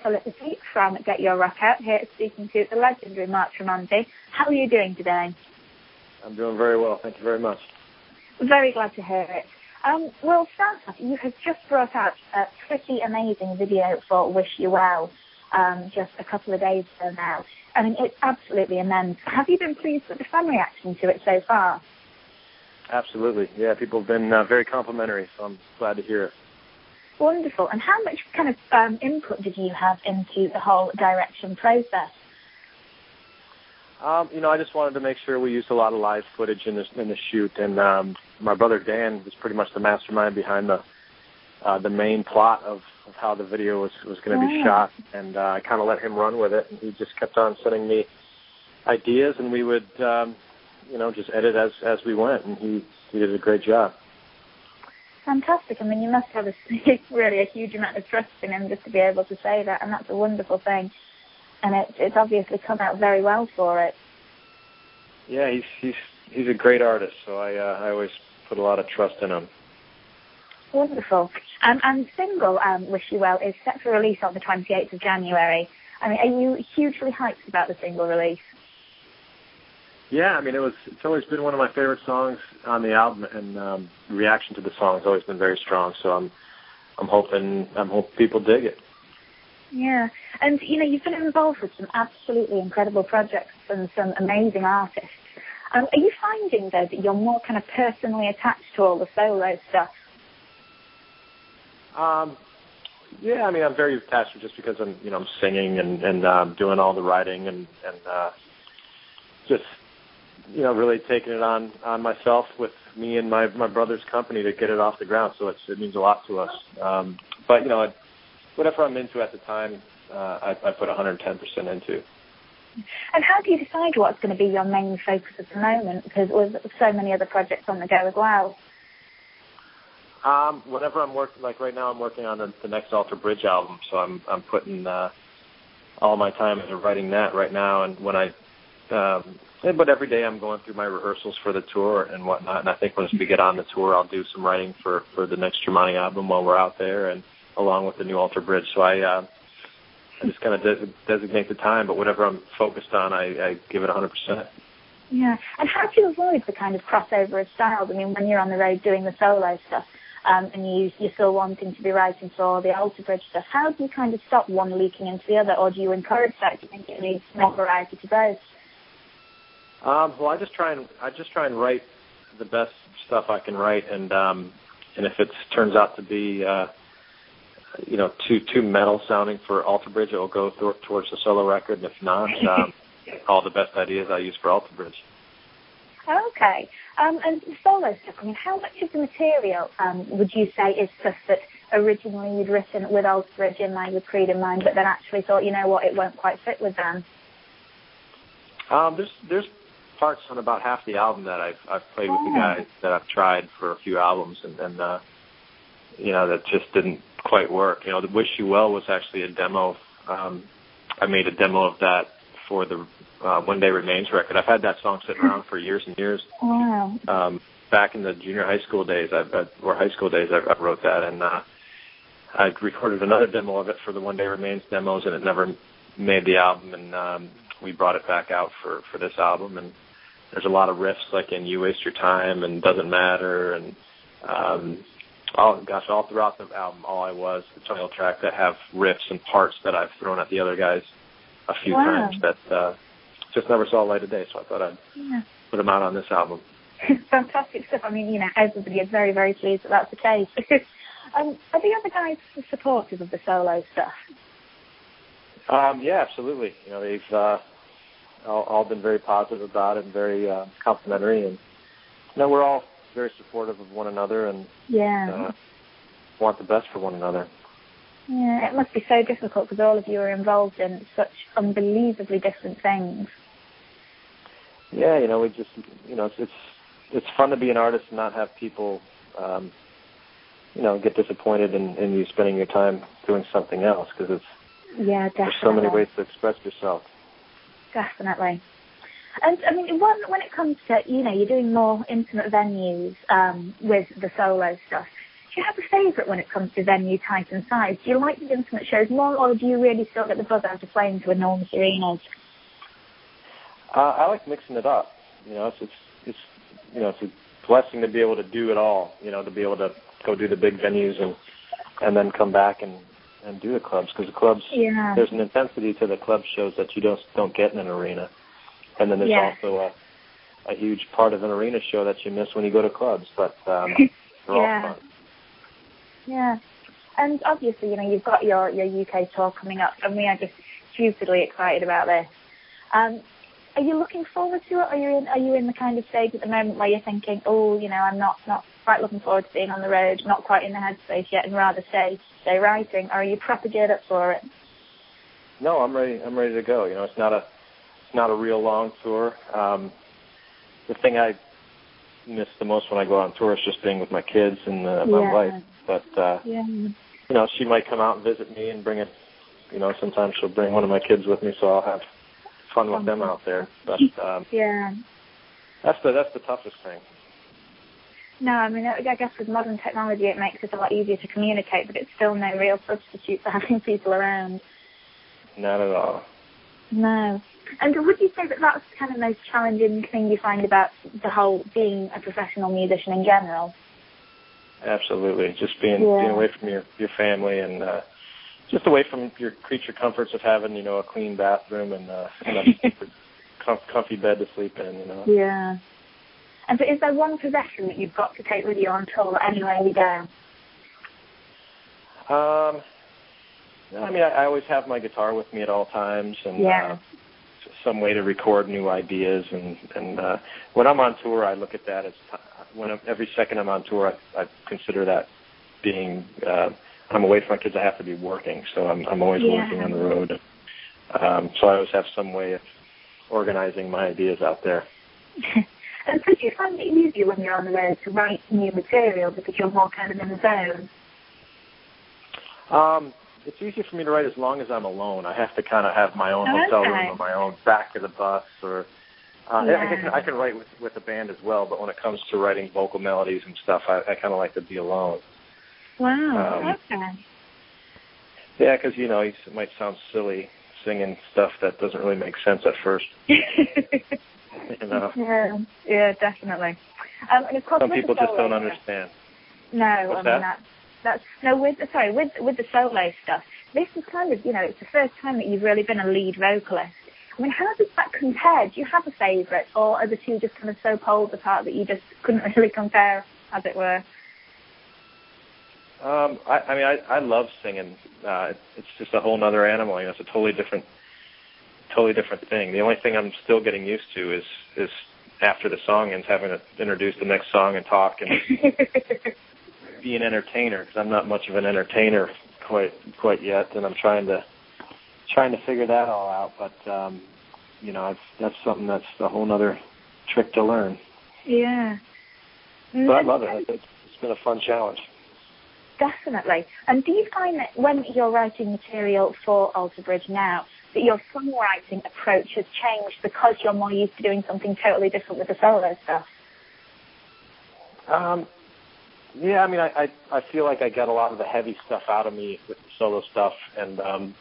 Felicity from GetYourRockOut here speaking to the legendary Mark Tremonti. How are you doing today? I'm doing very well. Thank you very much. Very glad to hear it. Well, start off, you have just brought out a pretty amazing video for Wish You Well just a couple of days ago now. I mean, it's absolutely immense. Have you been pleased with the fan reaction to it so far? Absolutely. Yeah, people have been very complimentary, so I'm glad to hear it. Wonderful. And how much kind of input did you have into the whole direction process? I just wanted to make sure we used a lot of live footage in the shoot, and my brother Dan was pretty much the mastermind behind the main plot of how the video was going to be shot, and I kind of let him run with it, and he just kept on sending me ideas, and we would, just edit as we went, and he did a great job. Fantastic. I mean, you must have really a huge amount of trust in him just to be able to say that, and that's a wonderful thing. And it's obviously come out very well for it. Yeah, he's a great artist, so I always put a lot of trust in him. Wonderful. And the single, Wish You Well, is set for release on the 28th of January. I mean, are you hugely hyped about the single release? Yeah, I mean, it's always been one of my favorite songs on the album, and the reaction to the song has always been very strong, so I'm hoping people dig it. Yeah, and you've been involved with some absolutely incredible projects and some amazing artists. Are you finding though that you're more kind of personally attached to all the solo stuff? Yeah, I mean, I'm very attached just because I'm singing and doing all the writing and just really taking it on myself with me and my brother's company to get it off the ground. So it means a lot to us. But whatever I'm into at the time, I put 110% into. And how do you decide what's going to be your main focus at the moment? Because with so many other projects on the go as well. Whenever I'm working, like right now, I'm working on the next Alter Bridge album, so I'm putting all my time into writing that right now. And but every day I'm going through my rehearsals for the tour and whatnot. And I think once we get on the tour, I'll do some writing for the next Tremonti album while we're out there, and along with the new Alter Bridge. So I just kind of designate the time, but whatever I'm focused on, I give it 100%. Yeah. And how do you avoid the kind of crossover of styles? I mean, when you're on the road doing the solo stuff, and you're still wanting to be writing for the Alter Bridge stuff, how do you kind of stop one leaking into the other, or do you encourage that? Do you think it needs more variety to both? Well, I just try and write the best stuff I can write, and if it turns out to be too metal sounding for Alter Bridge, it will go towards the solo record, and if not, all the best ideas I use for Alter Bridge. Okay. And the solo stuff, I mean, how much of the material would you say is stuff that originally you'd written with Alter Bridge in mind, with Creed in mind, but then actually thought, you know what, it won't quite fit with them? There's parts on about half the album that I've played with the guys that I've tried for a few albums, and that just didn't quite work. The Wish You Well was actually a demo. I made a demo of that for the One Day Remains record. I've had that song sitting around for years and years. Wow. Back in the junior high school days, I wrote that, and I recorded another demo of it for the One Day Remains demos, and it never made the album, and we brought it back out for this album, and there's a lot of riffs like in You Waste Your Time and Doesn't Matter, and all throughout the album, All I Was, the title track, that have riffs and parts that I've thrown at the other guys a few times that just never saw light of day, so I thought I'd put them out on this album. Fantastic stuff. I mean, everybody is very, very pleased that that's the case. Are the other guys supportive of the solo stuff? Yeah, absolutely. They've all been very positive about it and very complimentary, and we're all very supportive of one another and want the best for one another. Yeah, it must be so difficult because all of you are involved in such unbelievably different things. Yeah, we just, it's fun to be an artist and not have people, get disappointed in you spending your time doing something else, because there's so many ways to express yourself. Definitely. And, I mean, when it comes to, you're doing more intimate venues with the solo stuff, you have a favourite when it comes to venue type and size? Do you like the intimate shows more, or do you really still get the buzz out of playing to enormous arenas? I like mixing it up. It's a blessing to be able to do it all. To be able to go do the big venues and then come back and do the clubs, because the clubs, there's an intensity to the club shows that you don't get in an arena, and then there's also a huge part of an arena show that you miss when you go to clubs. But they're all fun. Yeah, and obviously, you've got your UK tour coming up, and we are just stupidly excited about this. Are you looking forward to it? Are you in the kind of stage at the moment where you're thinking, I'm not quite looking forward to being on the road, not quite in the headspace yet, and rather stay writing? Or are you proper geared up for it? No, I'm ready to go. It's not a real long tour. The thing I miss the most when I go on tour is just being with my kids and my wife. But she might come out and visit me and bring it. Sometimes she'll bring one of my kids with me, so I'll have fun with them out there. But that's the toughest thing. No, I mean, I guess with modern technology it makes it a lot easier to communicate, but it's still no real substitute for having people around. Not at all. No. And would you say that that's kind of the most challenging thing you find about the whole being a professional musician in general? Absolutely. Just being away from your family and just away from your creature comforts of having, a clean bathroom and a comfy bed to sleep in, Yeah. And so is there one possession that you've got to take with you on tour anywhere you go? I always have my guitar with me at all times, and some way to record new ideas. And when I'm on tour, I look at that as every second I'm on tour, I consider that being. I'm away from my kids. I have to be working, so I'm always working on the road. So I always have some way of organizing my ideas out there. And so do you find it easier when you're on the road to write new material because you're more kind of in the zone? It's easier for me to write as long as I'm alone. I have to kind of have my own hotel room or my own back of the bus. Or I can write with a band as well, but when it comes to writing vocal melodies and stuff, I kind of like to be alone. Wow, okay. Yeah, because, it might sound silly singing stuff that doesn't really make sense at first. Yeah, definitely. And of course, some people just don't understand. No, What's that's with the solo stuff. This is kind of, it's the first time that you've really been a lead vocalist. I mean, how does that compare? Do you have a favourite, or are the two just kind of so poles apart that you just couldn't really compare, as it were? I love singing. It's just a whole other animal. It's a totally different thing. The only thing I'm still getting used to is after the song ends, having to introduce the next song and talk and be an entertainer, because I'm not much of an entertainer quite yet, and I'm trying to figure that all out. But that's something that's a whole other trick to learn. Yeah. But I love it. It's been a fun challenge. Definitely. And do you find that when you're writing material for Alter Bridge now, that your songwriting approach has changed because you're more used to doing something totally different with the solo stuff? Yeah, I feel like I got a lot of the heavy stuff out of me with the solo stuff, and I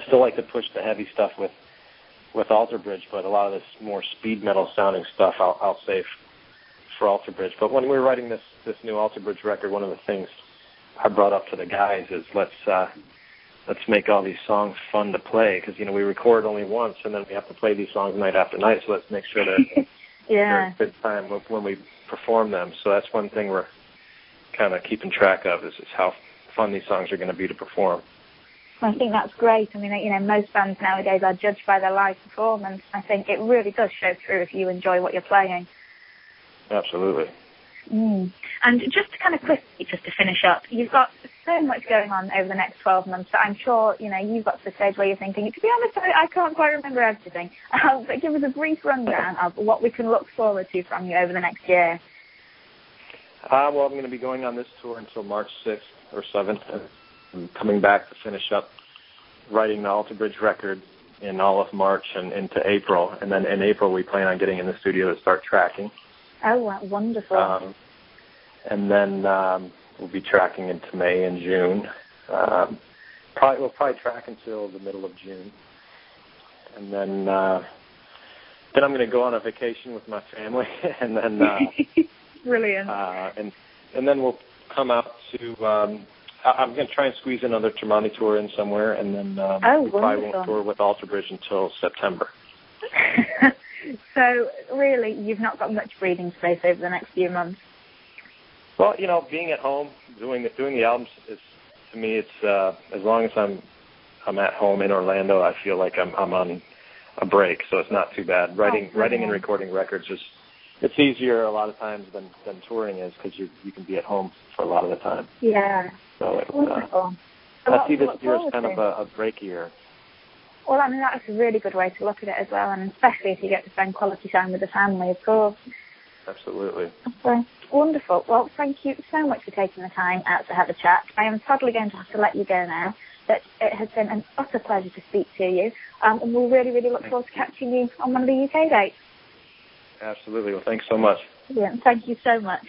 still like to push the heavy stuff with Alter Bridge, but a lot of this more speed metal sounding stuff I'll save for Alter Bridge. But when we were writing this new Alter Bridge record, one of the things I brought up to the guys is let's make all these songs fun to play, because we record only once and then we have to play these songs night after night, so let's make sure that they're a good time when we perform them. So that's one thing we're kind of keeping track of is how fun these songs are going to be to perform. I think that's great. I mean, most bands nowadays are judged by their live performance. I think it really does show through if you enjoy what you're playing. Absolutely. And just to kind of quickly, just to finish up, you've got so much going on over the next 12 months that I'm sure, you've got to the stage where you're thinking, to be honest, I can't quite remember everything. But give us a brief rundown of what we can look forward to from you over the next year. Well, I'm going to be going on this tour until March 6th or 7th, and I'm coming back to finish up writing the Alter Bridge record in all of March and into April. And then in April, we plan on getting in the studio to start tracking. Oh, wow, wonderful. And then we'll be tracking into May and June. We'll probably track until the middle of June, and then I'm going to go on a vacation with my family, and then brilliant. And then we'll come out to. I'm going to try and squeeze another Tremonti tour in somewhere, and then we probably won't tour with Alter Bridge until September. So really, you've not got much breathing space over the next few months. Well, being at home, doing the albums is, to me, it's as long as I'm at home in Orlando, I feel like I'm on a break, so it's not too bad. Writing and recording records it's easier a lot of times than touring is, because you can be at home for a lot of the time. Yeah. So it's wonderful. I see this year as kind of a break year. Well, I mean, that's a really good way to look at it as well, and especially if you get to spend quality time with the family, of course. Absolutely. Okay. Wonderful. Well, thank you so much for taking the time out to have a chat. I am sadly going to have to let you go now, but it has been an utter pleasure to speak to you, and we'll really, really look forward to catching you on one of the UK dates. Absolutely. Well, thanks so much. Brilliant. Thank you so much.